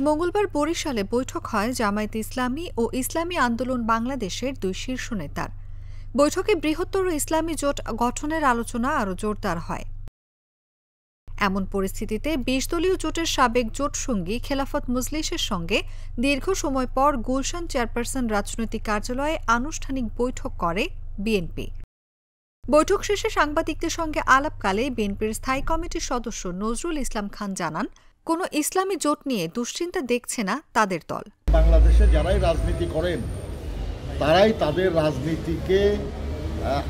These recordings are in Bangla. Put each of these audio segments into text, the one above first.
মঙ্গলবার বরিশালে বৈঠক হয় জামায়াতে ইসলামী ও ইসলামী আন্দোলন বাংলাদেশের দুই শীর্ষ নেতার। বৈঠকে বৃহত্তর ইসলামী জোট গঠনের আলোচনা আরও জোরদার হয়। এমন পরিস্থিতিতে ২০ দলীয় জোটের সাবেক জোটসঙ্গী খেলাফত মজলিসের সঙ্গে দীর্ঘ সময় পর গুলশান চেয়ারপারসন রাজনৈতিক কার্যালয়ে আনুষ্ঠানিক বৈঠক করে বিএনপি। বৈঠক শেষে সাংবাদিকদের সঙ্গে আলাপকালে বিএনপির স্থায়ী কমিটির সদস্য নজরুল ইসলাম খান জানান, কোনো ইসলামী জোট নিয়ে দুশ্চিন্তা দেখছে না তাদের দল। বাংলাদেশে যারাই রাজনীতি করেন তারাই তাদের রাজনীতিকে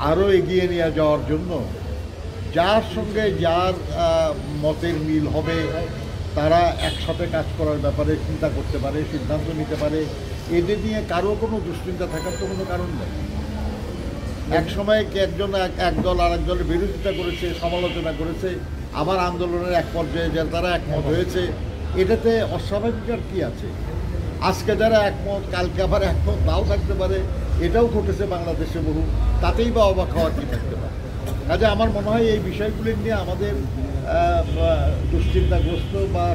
আরও এগিয়ে নিয়ে যাওয়ার জন্য যার সঙ্গে যার মতের মিল হবে তারা একসাথে কাজ করার ব্যাপারে চিন্তা করতে পারে, সিদ্ধান্ত নিতে পারে। এদের নিয়ে কারো কোনো দুশ্চিন্তা থাকার তো কোনো কারণ নেই। এক সময় একজন এক দল আর এক দলের বিরোধিতা করেছে, সমালোচনা করেছে, আবার আন্দোলনের এক পর্যায়ে যারা তারা একমত হয়েছে, এটাতে অস্বাভাবিক আর কি আছে? আজকে যারা একমত কালকে আবার একমত নাও থাকতে পারে, এটাও ঘটেছে বাংলাদেশে বহু, তাতেই বা অবাক হওয়ার কি থাকতে পারে? কাজে আমার মনে হয় এই বিষয়গুলি নিয়ে আমাদের দুশ্চিন্তাগ্রস্ত বা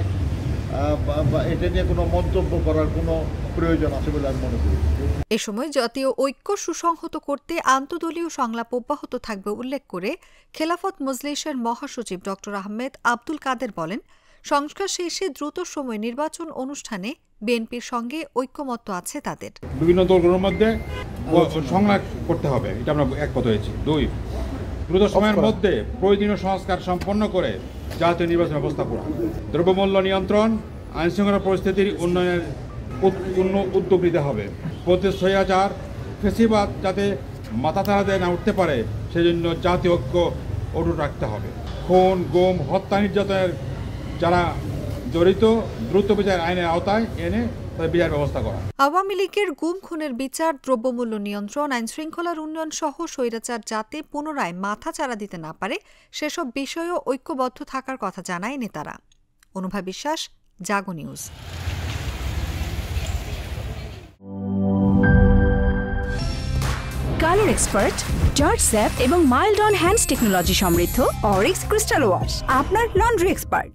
এটা নিয়ে কোনো মন্তব্য করার কোনো প্রয়োজন আছে বলে আমি মনে করি। এ সময় জাতীয় ঐক্য সুসংহত করতে আন্তদলীয় সংলাপ অব্যাহত থাকবে উল্লেখ করে খেলাফত মজলিসের মহাসচিব ড আহমেদ আব্দুল কাদের বলেন, সংস্কার শেষে দ্রুত সময় নির্বাচন অনুষ্ঠানে বিএনপির সঙ্গে ঐক্যমত্য আছে তাদের। বিভিন্ন দলগুলোর মধ্যে সংলাপ করতে হবে, এটা আমরা একমত হয়েছি। ২, দ্রুত সময়ের মধ্যে প্রয়োজনীয় সংস্কার সম্পন্ন করে জাতীয় নির্বাচন ব্যবস্থা করা, দ্রব্যমূল্য নিয়ন্ত্রণ, আইনশৃঙ্খলা পরিস্থিতির উন্নয়নের উদ্যোগ নিতে হবে। প্রতি স্বৈরাচার ফেসিবাদ যাতে মাথা ছাড়া না উঠতে পারে সেজন্য জাতীয় ঐক্য অটুট রাখতে হবে। খুন, গুম, হত্যা, নির্যাতনের যারা জড়িত দ্রুত বিচার আইনের আওতায় এনে তাদের বিচার ব্যবস্থা করা। আওয়ামী লীগের গুম খুনের বিচার, দ্রব্যমূল্য নিয়ন্ত্রণ, আইনশৃঙ্খলার উন্নয়ন সহ স্বৈরাচার যাতে পুনরায় মাথা চাড়া দিতে না পারে সেসব বিষয়েও ঐক্যবদ্ধ থাকার কথা জানায় নেতারা। Anubha Biswas, Jago news. Colour expert, George Sapp এবং মাইল্ড অন হ্যান্ডস টেকনোলজি সমৃদ্ধ অরিক্স ক্রিস্টাল ওয়াশ আপনার লন্ড্রি এক্সপার্ট।